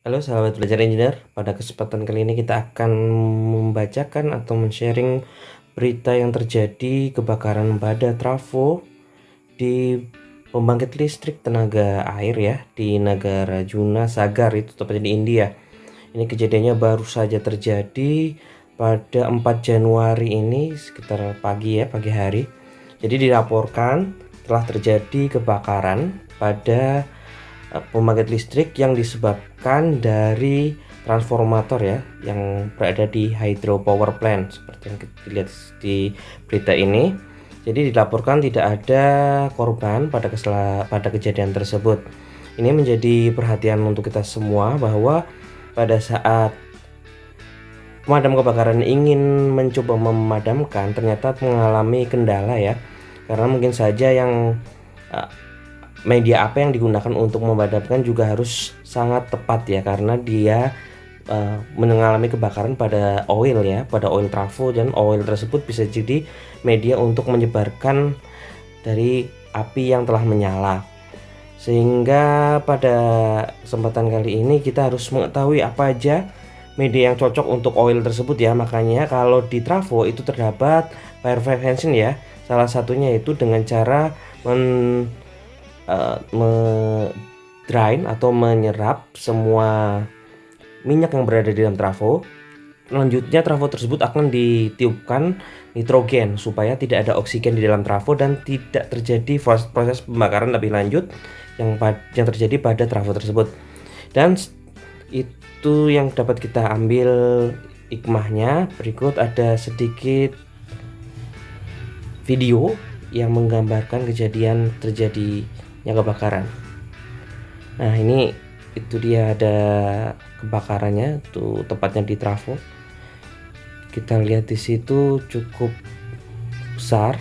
Halo sahabat belajar engineer, pada kesempatan kali ini kita akan membacakan atau men-sharing berita yang terjadi kebakaran pada trafo di pembangkit listrik tenaga air ya di negara Juna Sagar, itu tepatnya di India. Ini kejadiannya baru saja terjadi pada 4 Januari ini sekitar pagi hari. Jadi dilaporkan telah terjadi kebakaran pada pembangkit listrik yang disebabkan dari transformator ya yang berada di hydropower plant seperti yang kita lihat di berita ini. Jadi dilaporkan tidak ada korban pada kejadian tersebut. Ini menjadi perhatian untuk kita semua bahwa pada saat pemadam kebakaran ingin mencoba memadamkan, ternyata mengalami kendala ya, karena mungkin saja yang media apa yang digunakan untuk memadamkan juga harus sangat tepat ya, karena dia mengalami kebakaran pada oil ya, pada oil trafo, dan oil tersebut bisa jadi media untuk menyebarkan dari api yang telah menyala. Sehingga pada kesempatan kali ini kita harus mengetahui apa aja media yang cocok untuk oil tersebut ya. Makanya kalau di trafo itu terdapat fire prevention ya. Salah satunya itu dengan cara drain atau menyerap semua minyak yang berada di dalam trafo. Selanjutnya trafo tersebut akan ditiupkan nitrogen supaya tidak ada oksigen di dalam trafo dan tidak terjadi proses pembakaran lebih lanjut yang terjadi pada trafo tersebut. Dan itu yang dapat kita ambil hikmahnya. Berikut ada sedikit video yang menggambarkan kejadian terjadinya kebakaran. Nah, itu dia ada kebakarannya tuh, tepatnya di trafo. Kita lihat di situ cukup besar,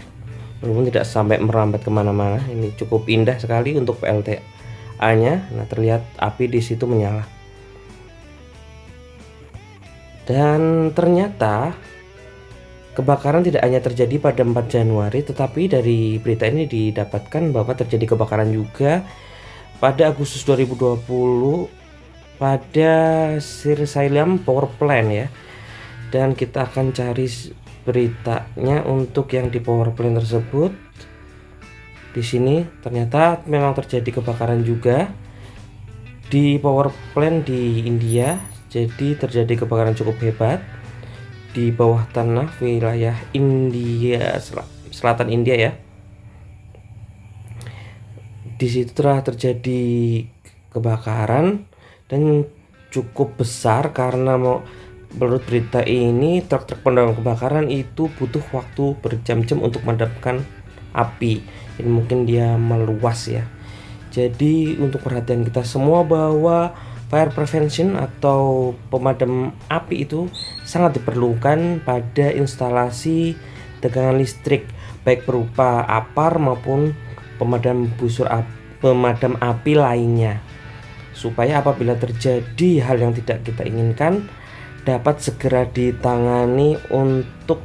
walaupun tidak sampai merambat kemana-mana. Ini cukup indah sekali untuk PLTA-nya. Nah, terlihat api di situ menyala. Dan ternyata kebakaran tidak hanya terjadi pada 4 Januari, tetapi dari berita ini didapatkan bahwa terjadi kebakaran juga pada Agustus 2020 pada Sir Salem Power Plant ya. Dan kita akan cari beritanya untuk yang di power plant tersebut. Di sini ternyata memang terjadi kebakaran juga di power plant di India. Jadi terjadi kebakaran cukup hebat di bawah tanah wilayah India, selatan India ya. Di situ telah terjadi kebakaran dan cukup besar, karena menurut berita ini truk-truk pemadam kebakaran itu butuh waktu berjam-jam untuk memadamkan api. Ini mungkin dia meluas ya. Jadi untuk perhatian kita semua bahwa fire prevention atau pemadam api itu sangat diperlukan pada instalasi tegangan listrik, baik berupa APAR maupun pemadam api lainnya, supaya apabila terjadi hal yang tidak kita inginkan dapat segera ditangani untuk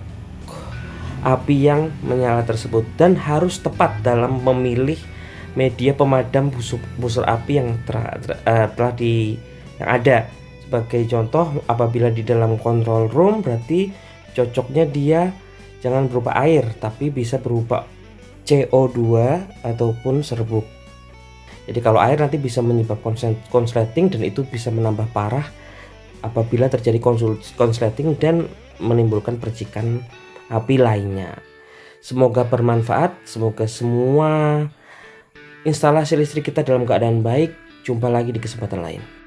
api yang menyala tersebut, dan harus tepat dalam memilih media pemadam busur api yang yang ada. Sebagai contoh, apabila di dalam control room berarti cocoknya dia jangan berupa air, tapi bisa berupa CO2 ataupun serbuk. Jadi kalau air nanti bisa menyebabkan konsleting, dan itu bisa menambah parah apabila terjadi konsleting dan menimbulkan percikan api lainnya. Semoga bermanfaat, semoga semua instalasi listrik kita dalam keadaan baik. Jumpa lagi di kesempatan lain.